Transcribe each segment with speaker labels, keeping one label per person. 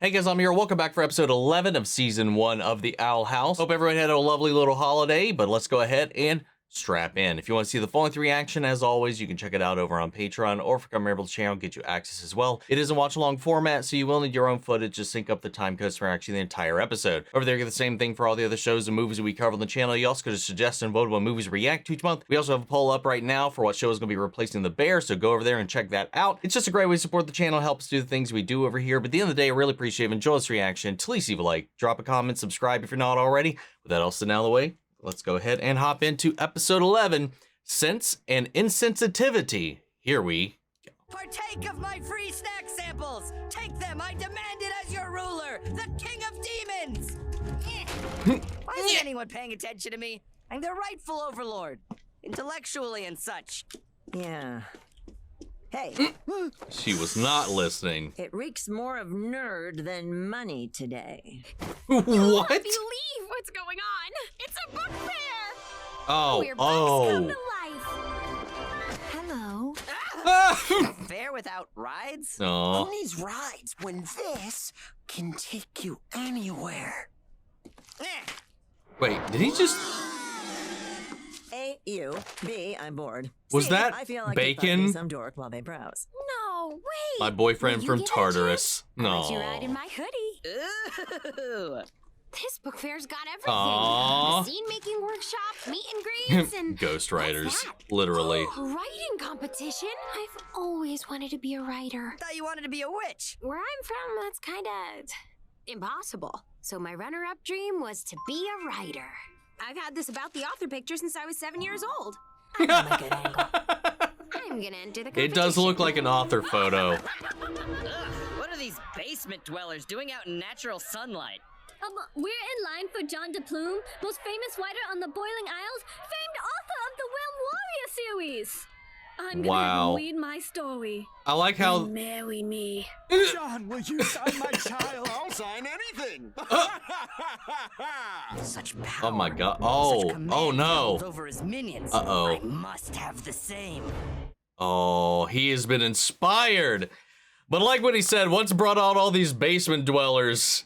Speaker 1: Hey guys, I'm here. Welcome back for episode 11 of season 1 of the Owl House. Hope everyone had a lovely little holiday, but let's go ahead and strap in. If you want to see the full-length reaction, as always, you can check it out over on Patreon, or if you come over to the channel, get you access as well. It is a watch-along format, so you will need your own footage to sync up the time codes for actually the entire episode. Over there, you get the same thing for all the other shows and movies that we cover on the channel. You also get to suggest and vote what movies we react to each month. We also have a poll up right now for what show is going to be replacing the bear, so go over there and check that out. It's just a great way to support the channel, help us do the things we do over here. But at the end of the day, I really appreciate it. Enjoy this reaction. Please leave a like, drop a comment, subscribe if you're not already. With that all said out of the way, let's go ahead and hop into episode 11, Sense and Insensitivity. Here we go.
Speaker 2: Partake of my free snack samples! Take them! I demand it as your ruler, the king of demons! Why isn't anyone paying attention to me? I'm the rightful overlord, intellectually and such.
Speaker 3: Yeah. Hey.
Speaker 1: She was not listening.
Speaker 3: It reeks more of nerd than money today.
Speaker 1: What?
Speaker 4: Believe what's going on. It's a book fair.
Speaker 1: Oh,
Speaker 4: Where books come to life.
Speaker 3: Hello.
Speaker 2: Fair without rides?
Speaker 1: Oh.
Speaker 5: Who needs rides when this can take you anywhere?
Speaker 2: Eh.
Speaker 1: Wait, did he just...
Speaker 3: A, you. B, I'm bored.
Speaker 1: Was
Speaker 3: C,
Speaker 1: that
Speaker 3: I feel like
Speaker 1: bacon?
Speaker 3: some dork while they browse.
Speaker 4: No, wait.
Speaker 1: My boyfriend
Speaker 4: Will you
Speaker 1: from
Speaker 4: give that
Speaker 1: Tartarus.
Speaker 4: a chance? I'll let you
Speaker 1: No.
Speaker 4: ride in my hoodie.
Speaker 2: Ooh.
Speaker 4: This book fair's got everything.
Speaker 1: Aw.
Speaker 4: A scene-making workshop, meet and greets, and...
Speaker 1: Ghost writers,
Speaker 4: What's that?
Speaker 1: literally.
Speaker 4: Writing competition? I've always wanted to be a writer.
Speaker 2: Thought you wanted to be a witch.
Speaker 4: Where I'm from, that's kind of impossible. So my runner-up dream was to be a writer. I've had this about the author picture since I was 7 years old. I got a good angle. I'm gonna enter the competition.
Speaker 1: It does look like an author photo.
Speaker 2: Ugh, what are these basement dwellers doing out in natural sunlight?
Speaker 6: We're in line for John DePlume, most famous writer on the Boiling Isles, famed author of the Realm Warrior series. I'm gonna have
Speaker 1: Wow.
Speaker 6: him read my story.
Speaker 1: I like how...
Speaker 6: Marry me.
Speaker 5: John, will you sign my child? I'll sign anything.
Speaker 2: Such power.
Speaker 1: Oh my god.
Speaker 2: Such
Speaker 1: Oh,
Speaker 2: command
Speaker 1: oh no.
Speaker 2: over his minions.
Speaker 1: Uh-oh.
Speaker 2: I must have the same.
Speaker 1: Oh, he has been inspired. But like what he said, once brought out all these basement dwellers,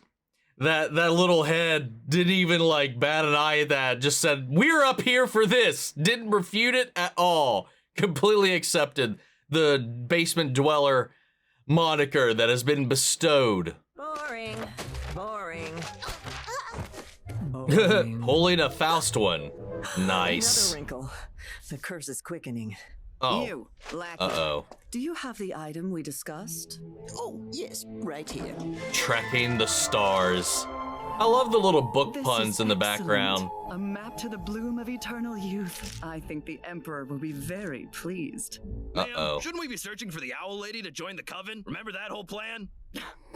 Speaker 1: that little head didn't even like bat an eye at that. Just said, we're up here for this. Didn't refute it at all. Completely accepted the basement dweller moniker that has been bestowed.
Speaker 3: Boring. Boring.
Speaker 1: Pulling a Faust one. Nice.
Speaker 3: Another wrinkle. The curse is quickening.
Speaker 1: Oh.
Speaker 3: You, lackey.
Speaker 1: Uh-oh.
Speaker 3: Do you have the item we discussed?
Speaker 5: Oh, yes, right here.
Speaker 1: Trekking the stars. I love the little book
Speaker 7: This
Speaker 1: puns
Speaker 7: is
Speaker 1: in the
Speaker 7: excellent.
Speaker 1: background.
Speaker 7: A map to the bloom of eternal youth. I think the Emperor will be very pleased.
Speaker 1: Uh-oh.
Speaker 8: Shouldn't we be searching for the Owl Lady to join the coven? Remember that whole plan?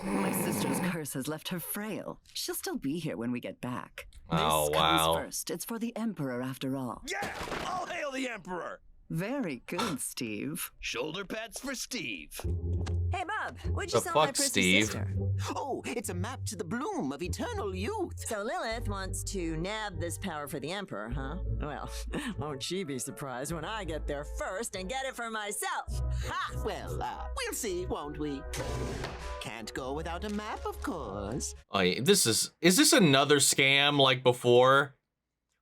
Speaker 7: My sister's curse has left her frail. She'll still be here when we get back.
Speaker 1: Oh,
Speaker 7: This
Speaker 1: wow.
Speaker 7: comes first. It's for the Emperor after all.
Speaker 8: Yeah! All hail the Emperor!
Speaker 7: Very good, Steve.
Speaker 8: Shoulder pats for Steve.
Speaker 3: Hey, Bob, what'd
Speaker 1: The
Speaker 3: you sell my
Speaker 1: fuck,
Speaker 3: prissy
Speaker 1: Steve?
Speaker 3: sister?
Speaker 5: Oh, it's a map to the bloom of eternal youth.
Speaker 3: So Lilith wants to nab this power for the Emperor, huh? Well, won't she be surprised when I get there first and get it for myself? Ha!
Speaker 5: Well, we'll see, won't we? Can't go without a map, of course.
Speaker 1: Oh, yeah, is this another scam like before?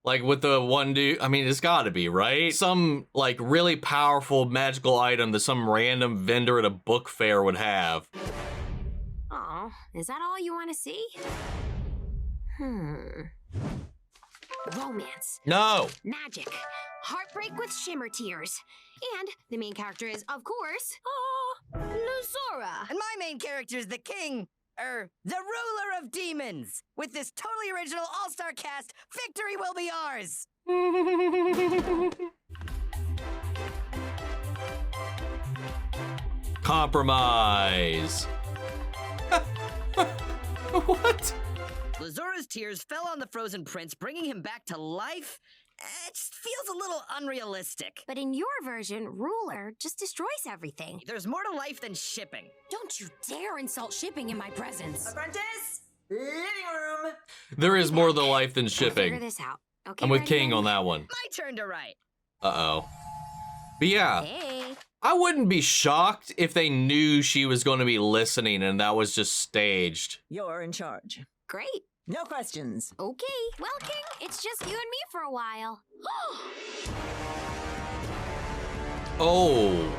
Speaker 1: Like with the one dude, I mean, it's gotta be, right? Some like really powerful magical item that some random vendor at a book fair would have.
Speaker 4: Oh, is that all you want to see? Romance,
Speaker 1: No.
Speaker 4: magic, heartbreak with shimmer tears. And the main character is, of course,
Speaker 6: Luzora.
Speaker 2: And my main character is the king, the ruler of demons. With this totally original all-star cast, victory will be ours.
Speaker 1: Compromise. What?
Speaker 2: Lazora's tears fell on the frozen prince, bringing him back to life. It just feels a little unrealistic.
Speaker 4: but in your version, Ruler just destroys everything.
Speaker 2: There's more to life than shipping.
Speaker 4: Don't you dare insult shipping in my presence.
Speaker 3: Apprentice, living room.
Speaker 1: There is more to life than
Speaker 4: I'll figure
Speaker 1: shipping.
Speaker 4: this out. Okay,
Speaker 1: I'm with
Speaker 4: ready,
Speaker 1: King
Speaker 4: then?
Speaker 1: on that one.
Speaker 2: My turn to write.
Speaker 1: Uh-oh. But yeah,
Speaker 4: Hey.
Speaker 1: I wouldn't be shocked if they knew she was going to be listening and that was just staged.
Speaker 3: You're in charge.
Speaker 4: Great.
Speaker 3: No questions.
Speaker 4: Okay. Well, King, it's just you and me for a while.
Speaker 1: Oh,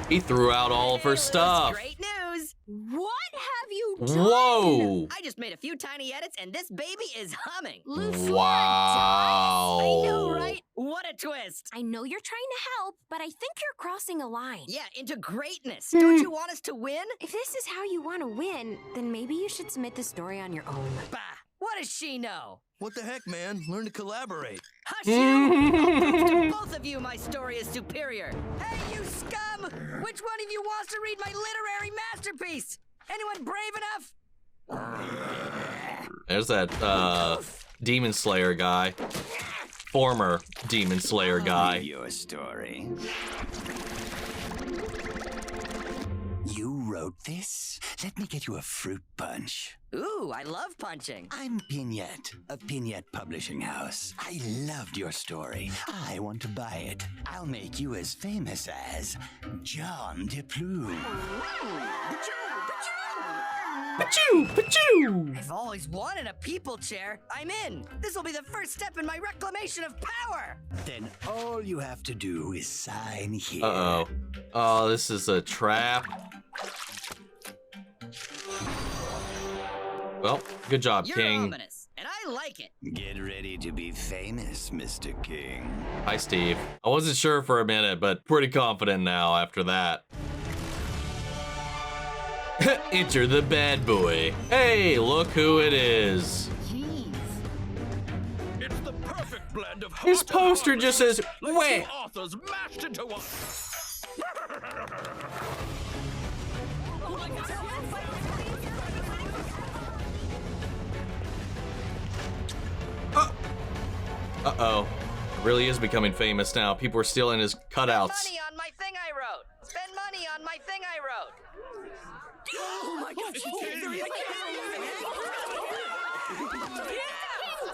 Speaker 1: he threw out all of her stuff.
Speaker 2: Great news.
Speaker 4: What have you done?
Speaker 1: Whoa.
Speaker 2: I just made a few tiny edits and this baby is humming.
Speaker 1: Wow.
Speaker 2: I know, right? What a twist.
Speaker 4: I know you're trying to help, but I think you're crossing a line.
Speaker 2: Yeah, into greatness. Don't you want us to win?
Speaker 4: If this is how you want to win, then maybe you should submit the story on your own.
Speaker 2: Bah, what does she know?
Speaker 8: What the heck, man? Learn to collaborate.
Speaker 2: Hush you! I'll prove to both of you my story is superior. Hey, you scum! Which one of you wants to read my literary masterpiece? Anyone brave enough?
Speaker 1: There's that Demon Slayer guy. Former Demon Slayer guy.
Speaker 9: Your story. You wrote this? Let me get you a fruit punch.
Speaker 2: Ooh, I love punching.
Speaker 9: I'm Pignette of Pignette Publishing House. I loved your story. I want to buy it. I'll make you as famous as John DePlume.
Speaker 1: Pachoo! Pachoo!
Speaker 2: I've always wanted a people chair. I'm in. This will be the first step in my reclamation of power.
Speaker 9: Then all you have to do is sign here.
Speaker 1: Uh-oh. Oh, this is a trap. Well, good job,
Speaker 2: You're
Speaker 1: King.
Speaker 2: ominous, and I like it.
Speaker 9: Get ready to be famous, Mr. King.
Speaker 1: Hi, Steve. I wasn't sure for a minute, but pretty confident now after that. Enter the bad boy. Hey, look who it is.
Speaker 8: It's the perfect blend of
Speaker 1: His
Speaker 8: heart and
Speaker 1: poster
Speaker 8: harmony.
Speaker 1: just says,
Speaker 8: Like
Speaker 1: "Wait."
Speaker 8: two authors mashed into one.
Speaker 1: Uh-oh. Really is becoming famous now. People are stealing his cutouts.
Speaker 2: Money on my thing I wrote. Spend money on my thing I wrote. Oh my God!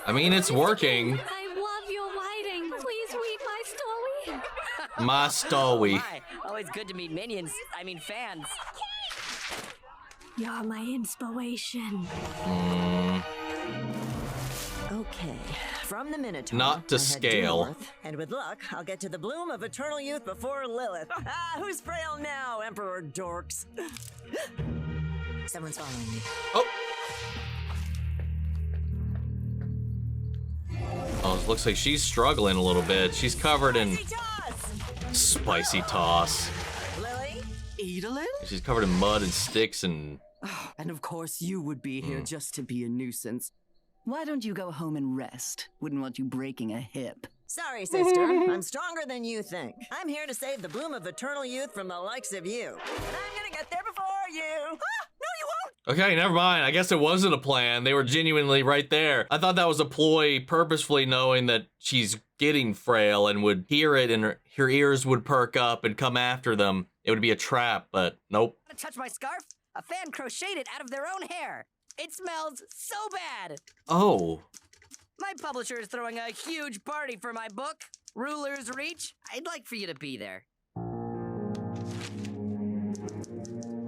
Speaker 1: I mean, it's working.
Speaker 6: I love your writing. Please read my story.
Speaker 1: My story.
Speaker 2: My, always good to meet minions. I mean fans.
Speaker 6: You're my inspiration.
Speaker 3: Okay, from the Minotaur.
Speaker 1: Not to
Speaker 3: I head
Speaker 1: scale.
Speaker 3: north, and with luck, I'll get to the bloom of eternal youth before Lilith. Who's frail now, Emperor Dorks? Someone's following me.
Speaker 1: Oh. Oh, it looks like she's struggling a little bit. She's covered in spicy toss.
Speaker 3: Lily?
Speaker 10: Edalyn?
Speaker 1: She's covered in mud and sticks and...
Speaker 10: And of course you would be here just to be a nuisance. Why don't you go home and rest? Wouldn't want you breaking a hip.
Speaker 3: Sorry, sister. I'm stronger than you think. I'm here to save the bloom of eternal youth from the likes of you. And I'm gonna get there before you. Ah, no, you won't!
Speaker 1: Okay, never mind. I guess it wasn't a plan. They were genuinely right there. I thought that was a ploy, purposefully knowing that she's getting frail and would hear it and her ears would perk up and come after them. It would be a trap, but nope.
Speaker 2: Want to touch my scarf? A fan crocheted it out of their own hair. It smells so bad.
Speaker 1: Oh.
Speaker 2: My publisher is throwing a huge party for my book, Ruler's Reach. I'd like for you to be there. All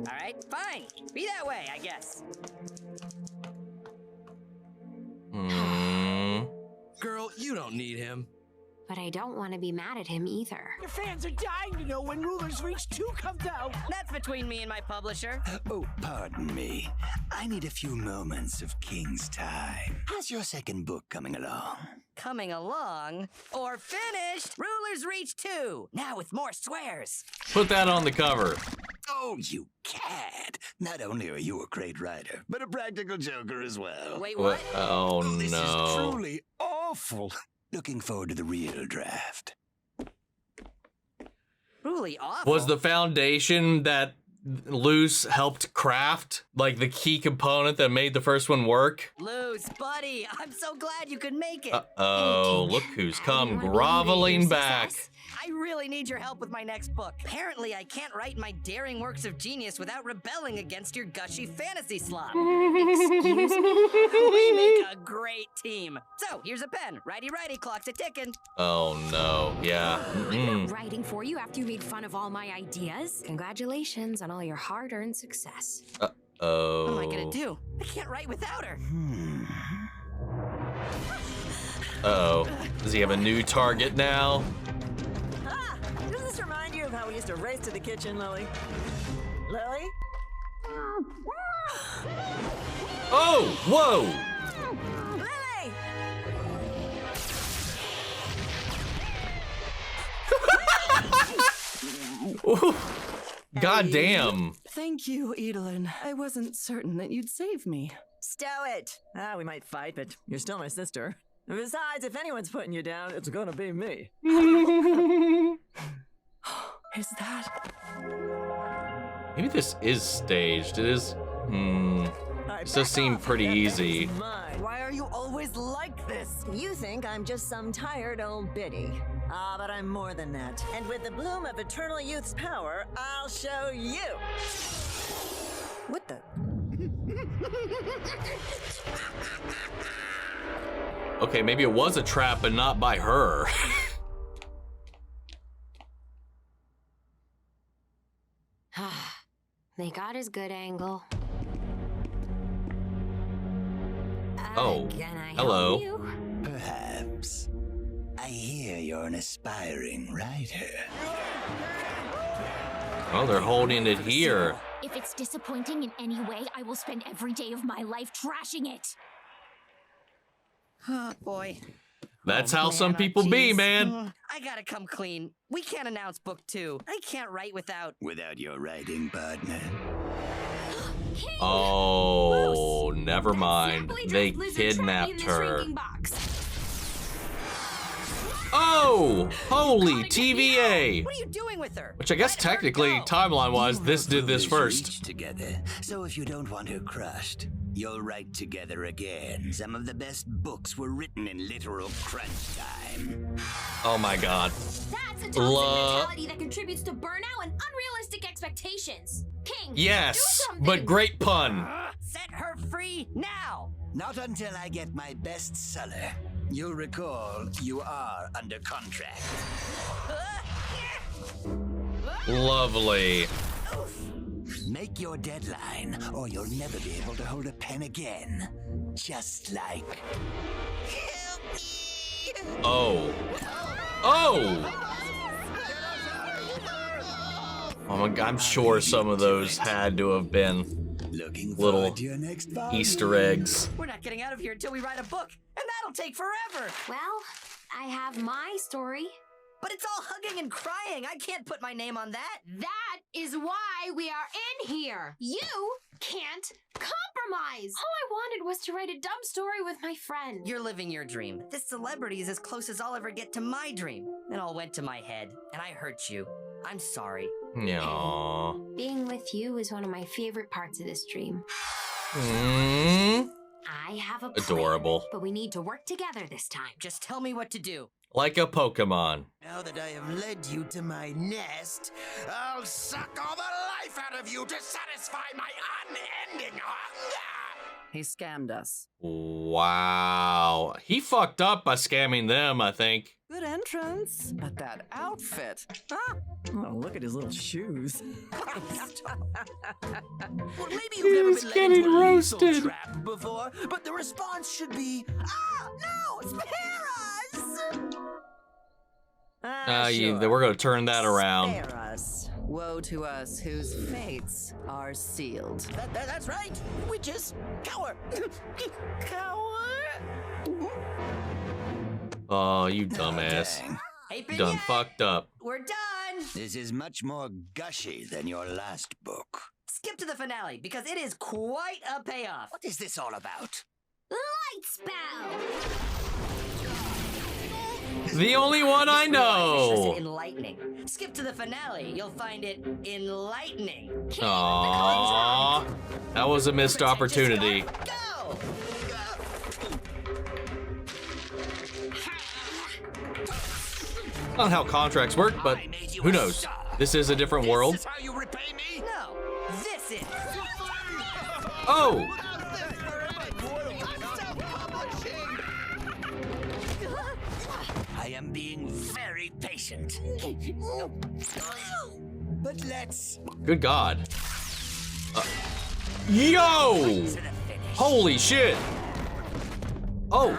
Speaker 2: right, fine. Be that way, I guess.
Speaker 8: Girl, you don't need him.
Speaker 4: But I don't want to be mad at him either.
Speaker 11: Your fans are dying to know when Ruler's Reach 2 comes out.
Speaker 2: That's between me and my publisher.
Speaker 9: Oh, pardon me. I need a few moments of King's time. How's your second book coming along?
Speaker 2: Coming along, or finished, Ruler's Reach 2, now with more swears.
Speaker 1: Put that on the cover.
Speaker 9: Oh, you cad. Not only are you a great writer, but a practical joker as well.
Speaker 2: Wait, what?
Speaker 1: Oh,
Speaker 9: This
Speaker 1: no.
Speaker 9: is truly awful. Looking forward to the real draft.
Speaker 2: Truly awful.
Speaker 1: Was the foundation that Luce helped craft, like the key component that made the first one work?
Speaker 2: Luce, buddy, I'm so glad you could make it.
Speaker 1: Uh-oh, look who's come groveling back.
Speaker 2: I really need your help with my next book. Apparently, I can't write my daring works of genius without rebelling against your gushy fantasy slop.
Speaker 4: Excuse me?
Speaker 2: We make a great team. So, here's a pen. Righty, clock's a ticking.
Speaker 1: Oh no, yeah.
Speaker 4: I'm not writing for you after you made fun of all my ideas. Congratulations on all your hard-earned success.
Speaker 1: Oh.
Speaker 2: What am I gonna do? I can't write without her.
Speaker 1: Uh-oh. Does he have a new target now?
Speaker 3: Ah! Does this remind you of how we used to race to the kitchen, Lily? Lily?
Speaker 1: Oh, whoa!
Speaker 3: Lily!
Speaker 1: God damn.
Speaker 10: Thank you, Edelin. I wasn't certain that you'd save me.
Speaker 3: Stow it! Ah, we might fight, but you're still my sister. And besides, if anyone's putting you down, it's gonna be me.
Speaker 10: Is that?
Speaker 1: Maybe this is staged. It is. This does seem pretty easy.
Speaker 3: Why are you always like this? You think I'm just some tired old biddy. Ah, but I'm more than that. And with the bloom of eternal youth's power, I'll show you. What the?
Speaker 1: Okay, maybe it was a trap, but not by her.
Speaker 4: They got his good angle.
Speaker 1: Oh,
Speaker 4: Can I
Speaker 1: hello.
Speaker 4: help you?
Speaker 9: Perhaps. I hear you're an aspiring writer.
Speaker 1: Oh, they're holding it here.
Speaker 6: If it's disappointing in any way, I will spend every day of my life trashing it.
Speaker 2: Oh, boy.
Speaker 1: That's how some people be, man.
Speaker 2: I gotta come clean. We can't announce book 2. I can't write without...
Speaker 9: Without your writing partner.
Speaker 1: Oh, never mind. They kidnapped her. Oh, holy TVA.
Speaker 2: What are you doing with her?
Speaker 1: Which I guess technically, timeline-wise, this did this first.
Speaker 9: Together. So if you don't want her crushed, you'll write together again. Some of the best books were written in literal crunch time.
Speaker 1: Oh my god.
Speaker 6: That's a toxic mentality that contributes to burnout and unrealistic expectations. King,
Speaker 1: Yes,
Speaker 6: do something.
Speaker 1: but great pun.
Speaker 2: Set her free now.
Speaker 9: Not until I get my bestseller. You'll recall you are under contract.
Speaker 1: Lovely.
Speaker 9: Make your deadline, or you'll never be able to hold a pen again. Just like...
Speaker 1: Oh. Oh! Oh my god, I'm sure some of those had to have been little Easter eggs.
Speaker 2: We're not getting out of here until we write a book, and that'll take forever.
Speaker 4: Well, I have my story.
Speaker 2: But it's all hugging and crying. I can't put my name on that.
Speaker 4: That is why we are in here. You can't compromise. All I wanted was to write a dumb story with my friend.
Speaker 2: You're living your dream. This celebrity is as close as I'll ever get to my dream. It all went to my head, and I hurt you. I'm sorry.
Speaker 1: Aww.
Speaker 4: Being with you is one of my favorite parts of this dream. I have a plan,
Speaker 1: Adorable.
Speaker 4: but we need to work together this time.
Speaker 2: Just tell me what to do.
Speaker 1: Like a Pokemon.
Speaker 5: Now that I have led you to my nest, I'll suck all the life out of you to satisfy my unending hunger!
Speaker 10: He scammed us.
Speaker 1: Wow. He fucked up by scamming them, I think.
Speaker 10: Good entrance, but that outfit. Ah! Oh, look at his little shoes.
Speaker 5: Well, maybe you've never
Speaker 1: He's
Speaker 5: been led
Speaker 1: getting
Speaker 5: into a
Speaker 1: roasted.
Speaker 5: lethal trap before, but the response should be, ah, no, spare us!
Speaker 3: Sure.
Speaker 1: We're gonna turn that around.
Speaker 3: Spare us.
Speaker 10: Woe to us whose fates are sealed.
Speaker 5: That's right. Witches, cower. Cower.
Speaker 1: Oh, you dumbass.
Speaker 9: Dang.
Speaker 2: Hey,
Speaker 1: You done
Speaker 2: Bignette,
Speaker 1: fucked up.
Speaker 2: we're done.
Speaker 9: This is much more gushy than your last book.
Speaker 2: Skip to the finale, because it is quite a payoff.
Speaker 9: What is this all about?
Speaker 6: Light spell.
Speaker 1: The only one I
Speaker 2: It's
Speaker 1: know.
Speaker 2: enlightening. Skip to the finale, you'll find it enlightening.
Speaker 1: Aww. That was a missed opportunity.
Speaker 2: Go!
Speaker 1: Not how contracts work, but who knows? This is a different world.
Speaker 5: This is how you repay me?
Speaker 2: No, this is.
Speaker 1: Oh!
Speaker 9: I am being very patient.
Speaker 5: But let's.
Speaker 1: Good God. Yo! Holy shit! Oh!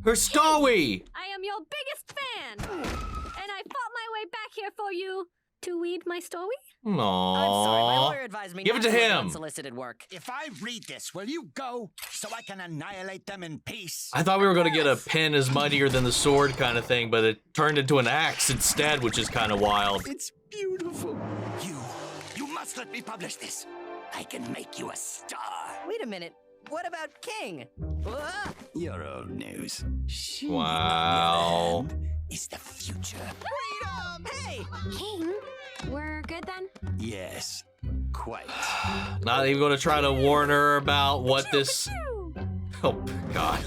Speaker 1: Her Stowie!
Speaker 6: I am your biggest fan, and I fought my way back here for you to read my story.
Speaker 2: I'm sorry, my
Speaker 1: Aww.
Speaker 2: lawyer advised me
Speaker 1: Give
Speaker 2: not
Speaker 1: it to
Speaker 2: look at
Speaker 1: him.
Speaker 2: unsolicited work.
Speaker 5: If I read this, will you go so I can annihilate them in peace?
Speaker 1: I thought we were gonna get a pen is mightier than the sword kind of thing, but it turned into an axe instead, which is kind of wild.
Speaker 5: It's beautiful. You must let me publish this. I can make you a star.
Speaker 2: Wait a minute. What about King?
Speaker 9: You're old news. She,
Speaker 1: Wow.
Speaker 9: is the future.
Speaker 2: Freedom! Hey!
Speaker 4: King, we're good then?
Speaker 9: Yes, quite.
Speaker 1: Not even gonna try to warn her about what this. Oh God,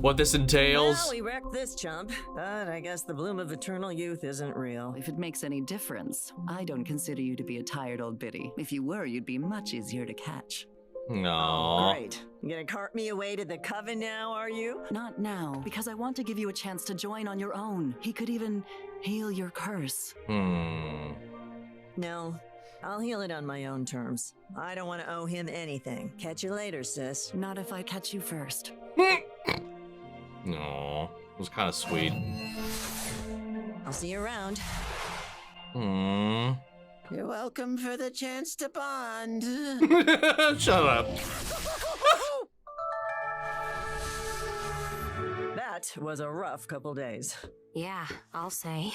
Speaker 1: what this entails.
Speaker 3: Well, we wrecked this chump, but I guess the bloom of eternal youth isn't real.
Speaker 10: If it makes any difference, I don't consider you to be a tired old biddy. If you were, you'd be much easier to catch.
Speaker 1: No.
Speaker 3: Great. You gonna cart me away to the coven now, are you?
Speaker 10: Not now, because I want to give you a chance to join on your own. He could even heal your curse.
Speaker 3: No, I'll heal it on my own terms. I don't want to owe him anything. Catch you later, sis.
Speaker 10: Not if I catch you first.
Speaker 1: No. It was kind of sweet.
Speaker 3: I'll see you around.
Speaker 1: Hmm.
Speaker 5: You're welcome for the chance to bond.
Speaker 1: Shut up.
Speaker 3: That was a rough couple days.
Speaker 4: Yeah, I'll say.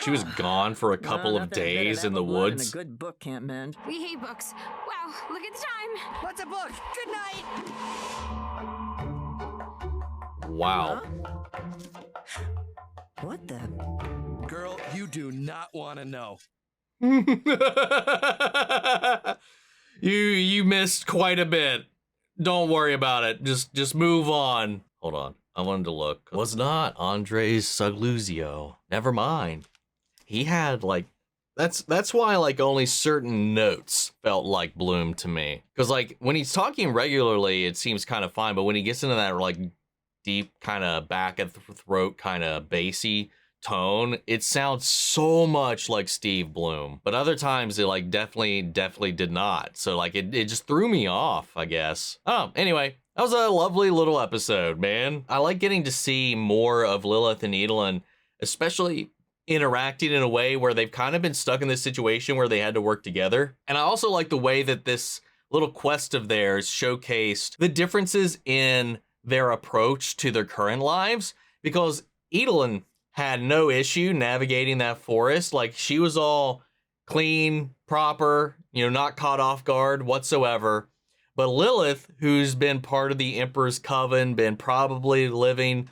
Speaker 1: She was gone for a couple of
Speaker 3: Nothing a bit of
Speaker 1: days in the
Speaker 3: apple blood and
Speaker 1: woods.
Speaker 3: A good book can't mend.
Speaker 4: We hate books. Wow, look at the time.
Speaker 2: What's a book? Good night!
Speaker 1: Wow.
Speaker 3: What the?
Speaker 8: Girl, you do not want to know.
Speaker 1: You missed quite a bit. Don't worry about it. Just move on. Hold on. I wanted to look. Was not Andres Sugluzio. Never mind. He had like that's why like only certain notes felt like Bloom to me. Cause like when he's talking regularly, it seems kind of fine, but when he gets into that like deep kind of back of the throat kind of bassy tone, it sounds so much like Steve Bloom, but other times it like definitely did not. So like it just threw me off, I guess. Oh, anyway, that was a lovely little episode, man. I like getting to see more of Lilith and Edelin, especially interacting in a way where they've kind of been stuck in this situation where they had to work together. And I also like the way that this little quest of theirs showcased the differences in their approach to their current lives, because Edelin had no issue navigating that forest. Like she was all clean, proper, not caught off guard whatsoever. But Lilith, who's been part of the Emperor's Coven, been probably living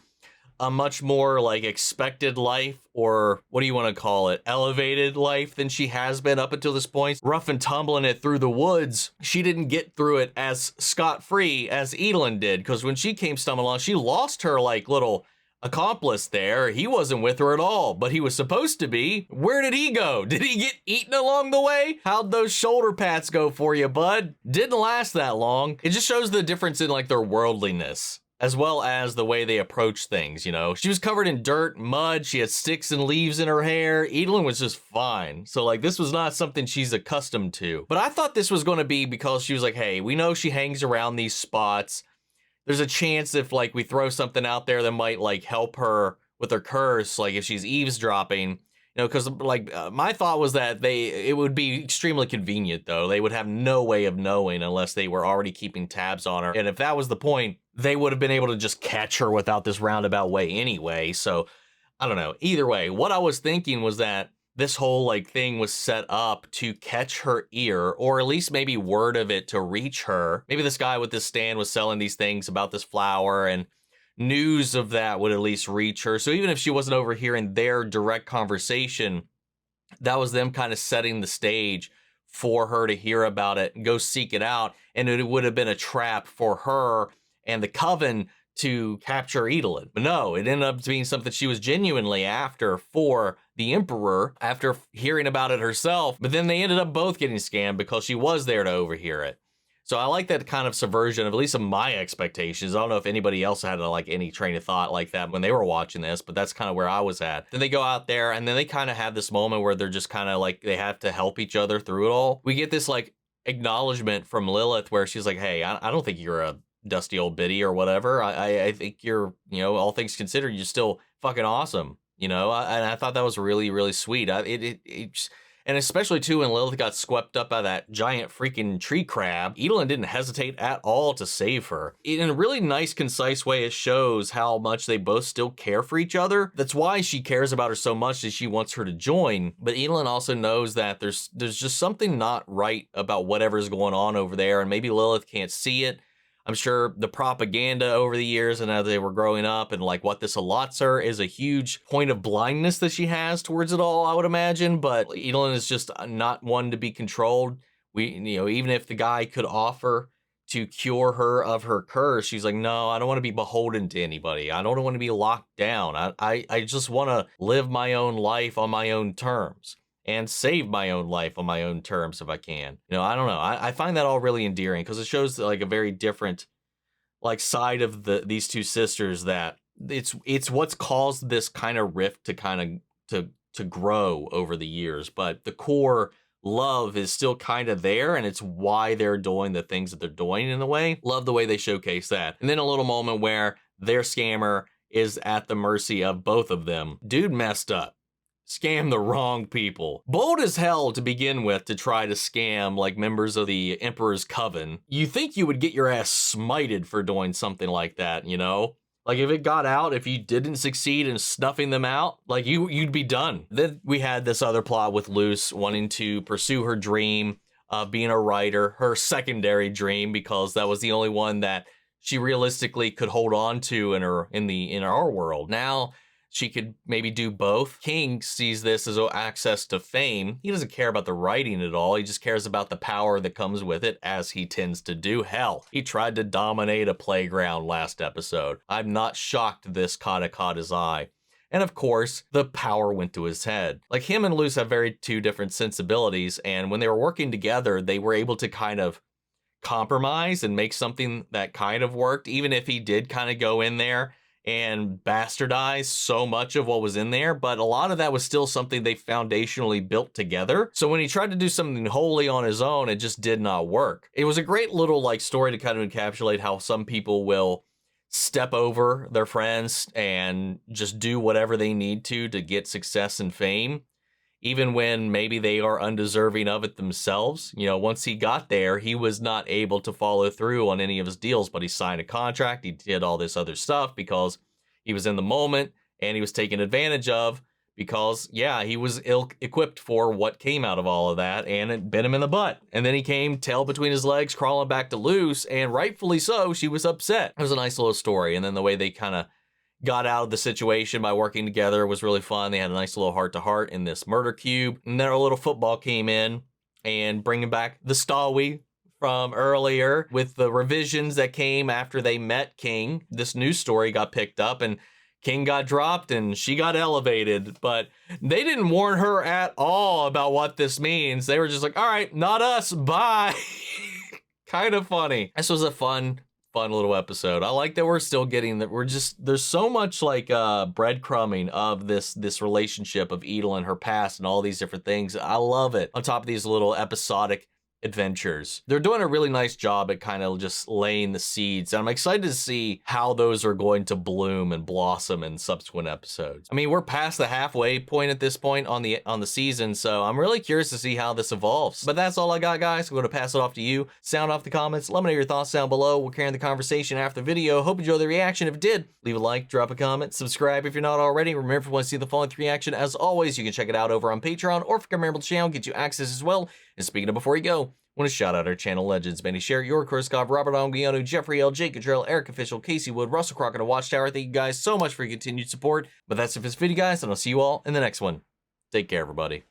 Speaker 1: a much more like expected life, or what do you want to call it, elevated life than she has been up until this point, rough and tumbling it through the woods. She didn't get through it as scot-free as Edelin did, because when she came stumbling along, she lost her like little accomplice there. He wasn't with her at all, but he was supposed to be. Where did he go? Did he get eaten along the way? How'd those shoulder pats go for you, bud? Didn't last that long. It just shows the difference in like their worldliness, as well as the way they approach things, She was covered in dirt, mud, she had sticks and leaves in her hair. Edelin was just fine. So like this was not something she's accustomed to. But I thought this was going to be because she was like, hey, we know she hangs around these spots. There's a chance if like we throw something out there that might like help her with her curse, like if she's eavesdropping, because like my thought was that it would be extremely convenient though. They would have no way of knowing unless they were already keeping tabs on her. And if that was the point, they would have been able to just catch her without this roundabout way anyway. So I don't know. Either way, what I was thinking was that this whole like thing was set up to catch her ear, or at least maybe word of it to reach her. Maybe this guy with this stand was selling these things about this flower, and news of that would at least reach her. So even if she wasn't overhearing their direct conversation, that was them kind of setting the stage for her to hear about it and go seek it out. And it would have been a trap for her and the Coven to capture Edelin. But no, it ended up being something she was genuinely after for the Emperor after hearing about it herself. But then they ended up both getting scammed because she was there to overhear it. So I like that kind of subversion of at least of my expectations. I don't know if anybody else had like any train of thought like that when they were watching this, but that's kind of where I was at. Then they go out there and then they kind of have this moment where they're just kind of like, they have to help each other through it all. We get this like acknowledgement from Lilith where she's like, hey, I don't think you're a dusty old biddy or whatever. I think you're, you know, all things considered, you're still fucking awesome. You know, and I thought that was really, really sweet. And especially too when Lilith got swept up by that giant freaking tree crab, Edelin didn't hesitate at all to save her. In a really nice, concise way, it shows how much they both still care for each other. That's why she cares about her so much that she wants her to join. But Edelin also knows that there's just something not right about whatever's going on over there, and maybe Lilith can't see it. I'm sure the propaganda over the years and as they were growing up and like what this allots her is a huge point of blindness that she has towards it all, I would imagine. But Edelin is just not one to be controlled. Even if the guy could offer to cure her of her curse, she's like, no, I don't want to be beholden to anybody. I don't want to be locked down. I just want to live my own life on my own terms. And save my own life on my own terms if I can. You know, I don't know. I find that all really endearing because it shows like a very different like side of these two sisters that it's what's caused this kind of rift to kind of to grow over the years. But the core love is still kind of there, and it's why they're doing the things that they're doing in a way. Love the way they showcase that. And then a little moment where their scammer is at the mercy of both of them. Dude messed up. Scam the wrong people. Bold as hell to begin with to try to scam like members of the Emperor's Coven. You think you would get your ass smited for doing something like that, you know? Like if it got out, if you didn't succeed in snuffing them out, like you'd be done. Then we had this other plot with Luce wanting to pursue her dream of being a writer, her secondary dream, because that was the only one that she realistically could hold on to in our world. Now, she could maybe do both. King sees this as access to fame. He doesn't care about the writing at all. He just cares about the power that comes with it, as he tends to do. Hell, he tried to dominate a playground last episode. I'm not shocked this caught his eye. And of course, the power went to his head. Like him and Luce have two different sensibilities, and when they were working together, they were able to kind of compromise and make something that kind of worked, even if he did kind of go in there and bastardize so much of what was in there, but a lot of that was still something they foundationally built together. So when he tried to do something wholly on his own, it just did not work. It was a great little like story to kind of encapsulate how some people will step over their friends and just do whatever they need to get success and fame, even when maybe they are undeserving of it themselves. You know, once he got there, he was not able to follow through on any of his deals, but he signed a contract. He did all this other stuff because he was in the moment and he was taken advantage of because, yeah, he was ill-equipped for what came out of all of that, and it bit him in the butt. And then he came tail between his legs, crawling back to Luce, and rightfully so, she was upset. It was a nice little story. And then the way they kind of got out of the situation by working together was really fun. They had a nice little heart-to-heart in this murder cube. And then our little football came in and bringing back the Stawi from earlier with the revisions that came after they met King. This news story got picked up and King got dropped and she got elevated, but they didn't warn her at all about what this means. They were just like, all right, not us, bye. Kind of funny. This was a fun little episode. I like that we're still getting that. There's so much like breadcrumbing of this relationship of Edel and her past and all these different things. I love it. On top of these little episodic adventures, they're doing a really nice job at kind of just laying the seeds, and I'm excited to see how those are going to bloom and blossom in subsequent episodes. I mean, we're past the halfway point at this point on the season, so I'm really curious to see how this evolves. But that's all I got, guys. I'm going to pass it off to you. Sound off the comments. Let me know your thoughts down below. We'll carry on the conversation after the video. Hope you enjoyed the reaction. If it did, leave a like, drop a comment, subscribe if you're not already. Remember, if you want to see the following reaction, as always, you can check it out over on Patreon, or if you're a member of the channel, get you access as well. And speaking of before you go, I want to shout out our channel legends: Benny Share, Your Kurskov, Robert Onguiano, Jeffrey L, Jake Cottrell, Eric Official, Casey Wood, Russell Crockett, and Watchtower. Thank you guys so much for your continued support. But that's it for this video, guys, and I'll see you all in the next one. Take care, everybody.